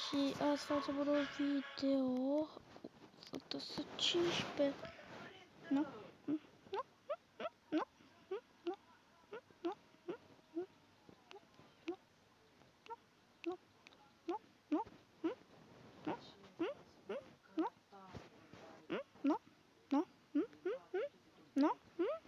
Și azi facem un video cu 15. Nu? Nu? Nu? Nu? Nu? Nu? Nu? Nu? Nu? Nu? Nu? Nu?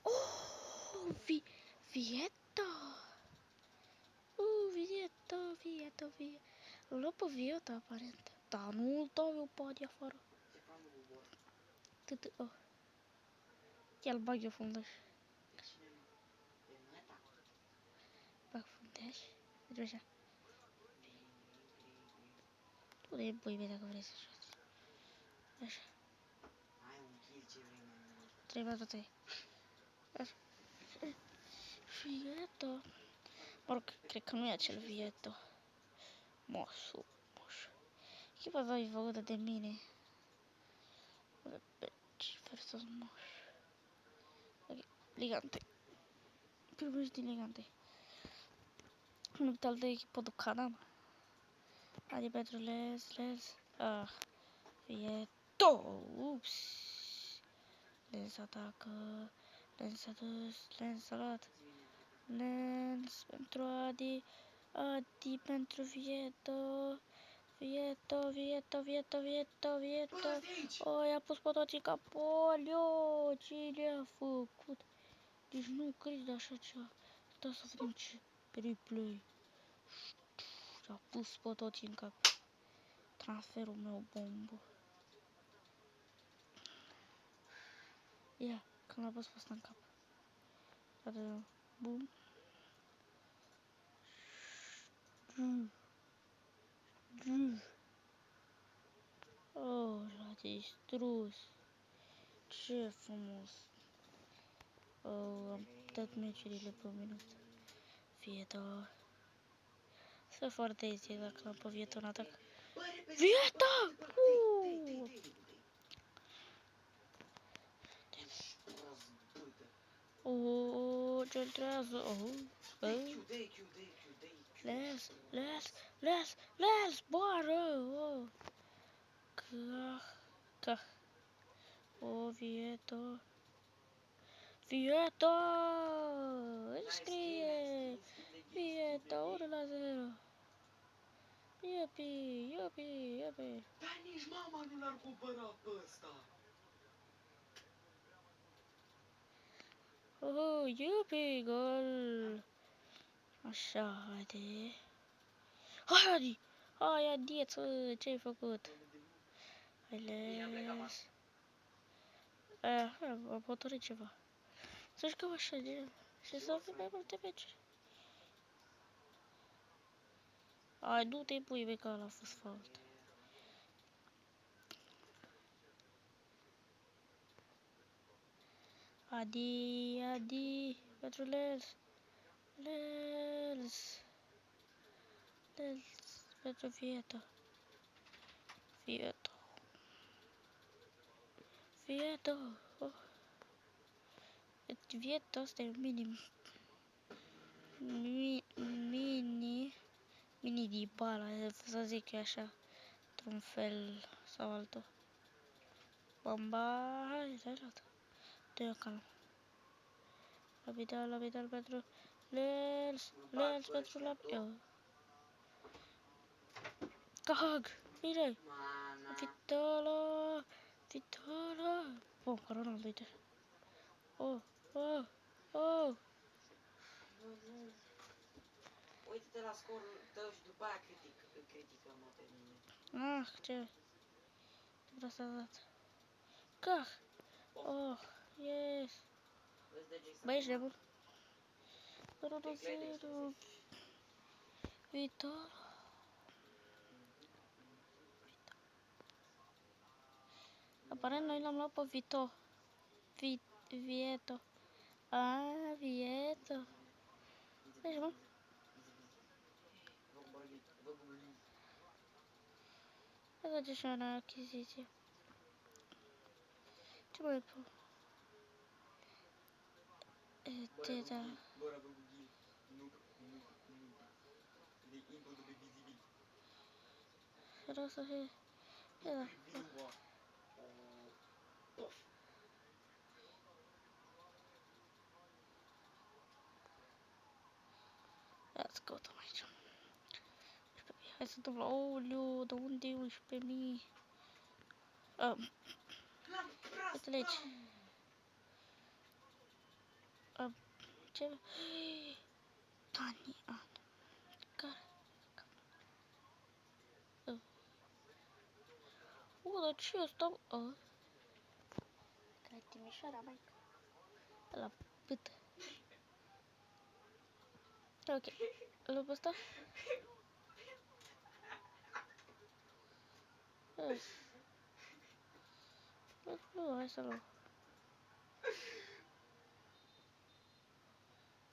Oh, Vieta! Vieta. Îl luă pe Vieta, aparent. Dar nu îl dau eu pe adi afară. Oh. Ia-l bag eu fundaș. Bag fundaș. Uite așa. Tu de băi, vede dacă vrei să joci. Așa. 3-4-3. Așa. Vieta. Mă rog, cred că nu e acel Vieta. Moșu. Echipa va fi făcută de mine. Versus Moș. Ok, Liga 1. Primul din Liga 1. Nu uite altă echipă de Canada. Adi pentru Les. Vieto. Ups. Lens atacă. Lens a dus. Lens a luat. Lens pentru Adi. Adi pentru Vieto. Vieto. O, i-a pus pe toți în capolio. Ce le-a făcut? Deci nu cred de așa ceva. Da, să vedem ce replay. Și-a pus pe toți în cap. Transferul meu bombă. Ia, când l-a pus pe ăsta în cap. Iată, bum. Oh, l-a distrus. Ce frumos. Oh, am dat meciurile pe minut. Vieta. Să foarte easy dacă l-am pe Vieta în atac. Vieta! Centrează. Les, boară! Cah. O, Vieta! Îi scrie! Vieta, 1-0. Iupi. Dar nici mama nu l-ar cumpăra pe ăsta. Iupi, gol! Așa, haide. Hai, Adieță, ce-ai făcut? Hai, Les. Am hotărât ceva. Să jucăm așa de... Și să avem mai multe meciuri. Hai, du-te, pui, că ăla a fost fault. Adi, pentru Les, pentru Vieta. Oh. Vieta asta e mini Dybala, să zic eu așa, într-un fel sau altul. Bomba, hai, s-a luat. Dă-i-o calm. La pentru Les pentru la... Cahag, bine. Vitola. Bun, că Ronaldo, uite. Oh. Uite-te la scorul tău și după aia critică-mă pe mine. Ce? Vreau să dat. Cah. Oh, yes. Băi, ești nebun? 0-0. Vitor. Aparent noi l-am luat pe Vieto. Vieto. Vieto. Deci, mă. Hai să și una achiziție. Ce mai pot? Teta. Bora Bugil. Noob. The able to be visible. Vreau să fie... Da. Viva. Pof. Ia să căutăm aici. Hai să dăm la... Aoleu, de unde e 11.000? Uite-le aici. Ce? Tania. Care? Dar ce e asta? Care Timișoara, maică? La pâtă. Ok. Luăm pe ăsta? Nu, hai să luăm.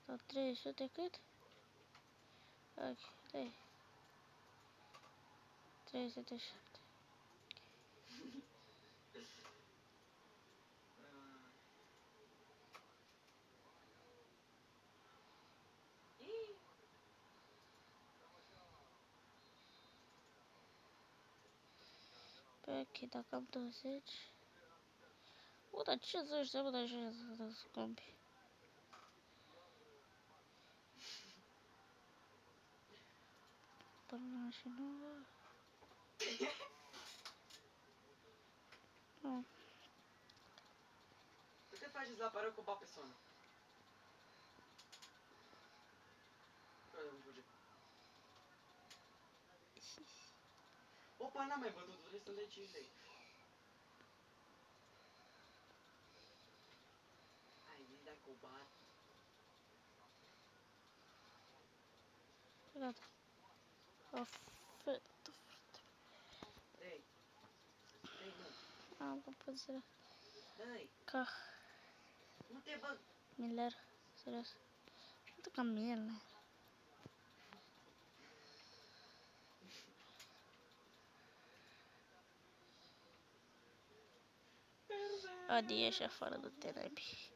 Sau 300 cât? Ok, 307. Ok, dacă am 20... Dar ce să ăștia, bă, dar așa să scumpi. Până și 9... Nu. Cât faceți la pără cu ba persoană? Opa, n-am mai bătut, trebuie să-mi dai 5 lei. Ai zis dacă o bat. Gata. O fătă. Dă-i. Dă-i, nu. Am compozit. Dă-i. Ca Nu te băg. Miller. Serios. Nu ca Miller. Adi, ieși afară de te naibii.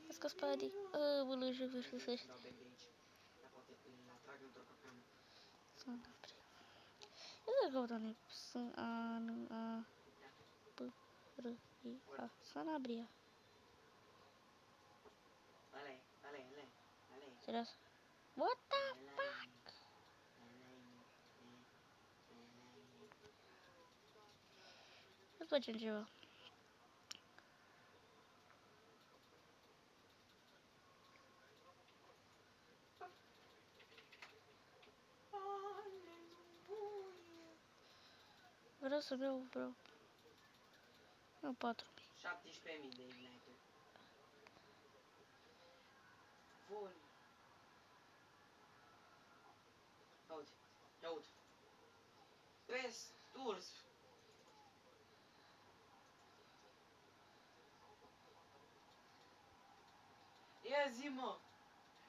Îți scos pe Adi. Bălăjă, vârfăsești. Dau bag de aici. Dar poate îl atrag într-o capcană. Sunt apri. E de căutare. Sunt a p r i a. Sanabria. Ale. Serios. What the fuck? Îți facem ceva. Vreau să-mi iau vreo... Nu, 4.000. 17.000 de ignite-uri. Vol. Ia uite. Pe sturs. Ia zi, mă.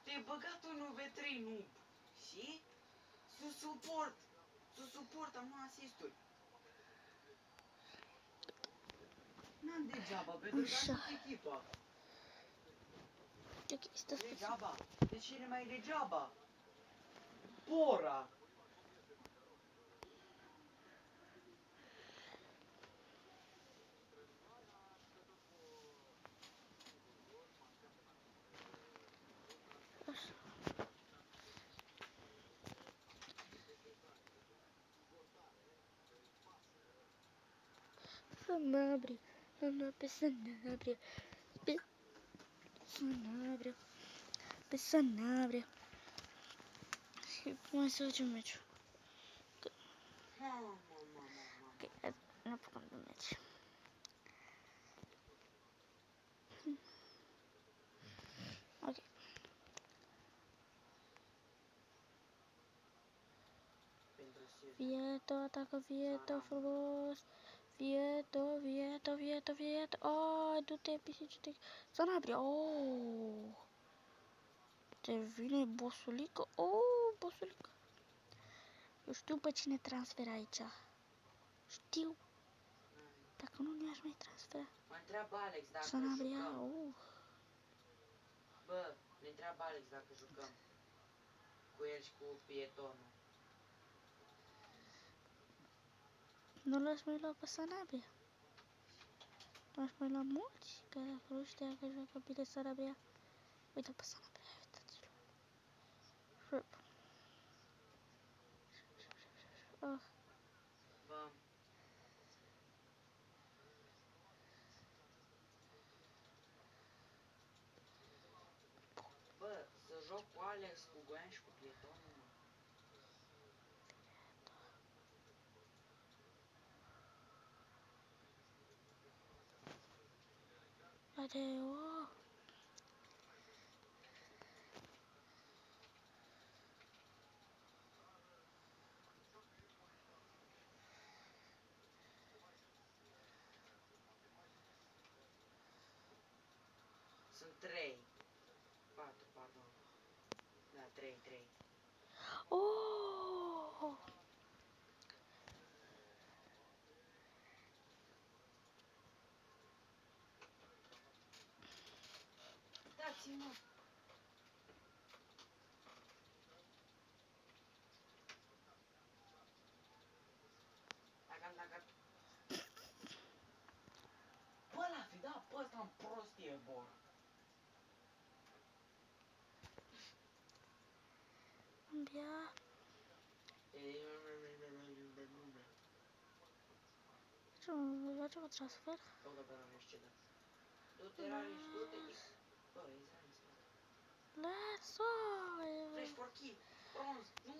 Te-ai băgat un UV3 noob. Și? Să suport, am asisturi. N-am degeaba, pentru că am echipa. Ok, stai. Degeaba. De cine mai degeaba? Bora. Așa. Sanabria. Pe Sanabria. Pe Sanabria. Pe Sanabria. Și mai să facem meciul. Ok, hai, ne apucăm de meci. Ok. Vieto, atacă Vieto frumos. Vieto. Ai, du-te, pisiciute. Sanabria, Te vine bossulică. Bossulică. Eu știu pe cine transfer aici. Știu. Dacă nu i-aș mai transfera. Mă întreabă Alex dacă Sanabria, jucăm. Bă, Alex dacă jucăm. Cu el și cu pietonul. Nu l-aș mai lua pe Sanabria. L-aș mai lua mulți, că dacă nu știa că joacă bine Sanabria. Uite pe Sanabria, uitați-l. Ah, Bă. Bă, să joc cu Alex, cu Goian și cu pietonul, mă. adeo. Sunt 3. 4, pardon. Da, 3. Oh! Dați-mă! Dacă... Bă, l-a fi dat pe ăsta în prostie, bor. Abia. Facem un transfer? Bă, bă, nu știu ce da. Du-te, Raliș, du-te. Bă, Israel în spate. Let's go! Flash for key. Bronz. Nu!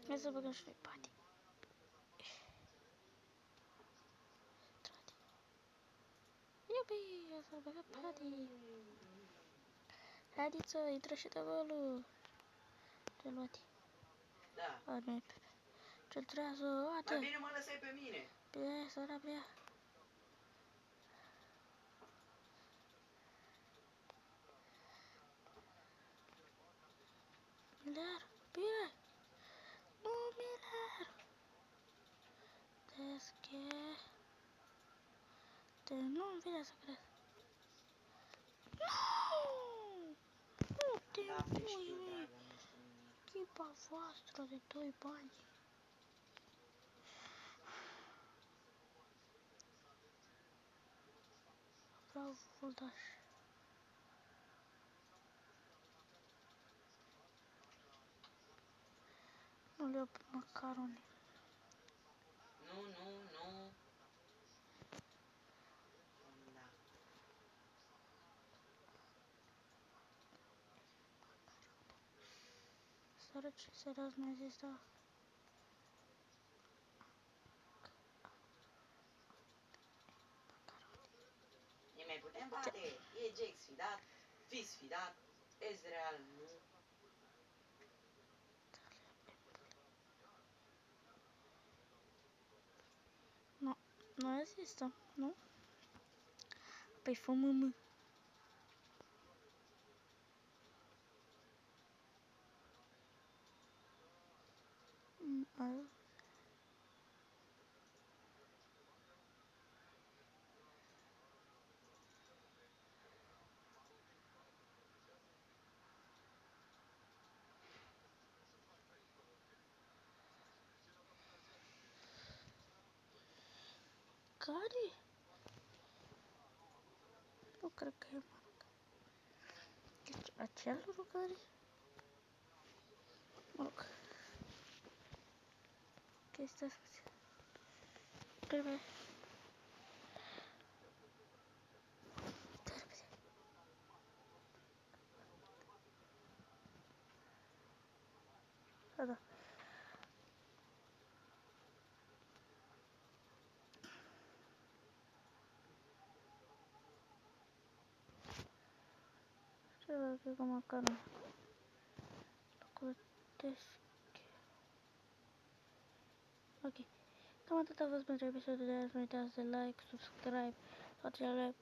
Hai să băgăm și noi bani. Iubi! Să băgăm bani. Haideți, intră și de golul. Ce-l luat? Da. A, nu e pe... Ce-l trează? Mai Ate! bine mă lăsai pe mine. Bine, Sanabria. Miller! Bine! Nu, Miller! Desche... Nu-mi vine să cred. Nu! Nu te Da, știu, pui, dragă, nu știu nimic. echipa voastră de 2 bani. Bravo, Fuldaș. Nu le iau pe macaroni. Nu. Da. Săraci, serios, nu există. Ne mai putem bate. E Jax sfidat. Fis sfidat. Ezreal nu. Nu, nu există, nu? Păi fă mă. Care? Nu cred că e marca. Deci, acel rugări? Mă rog. Chestia asta. Trebuie. Da. Ceva că cu macaron. Locotesc. Ok. Cam atât a fost pentru episodul de azi. Nu uitați de like, subscribe, toate cele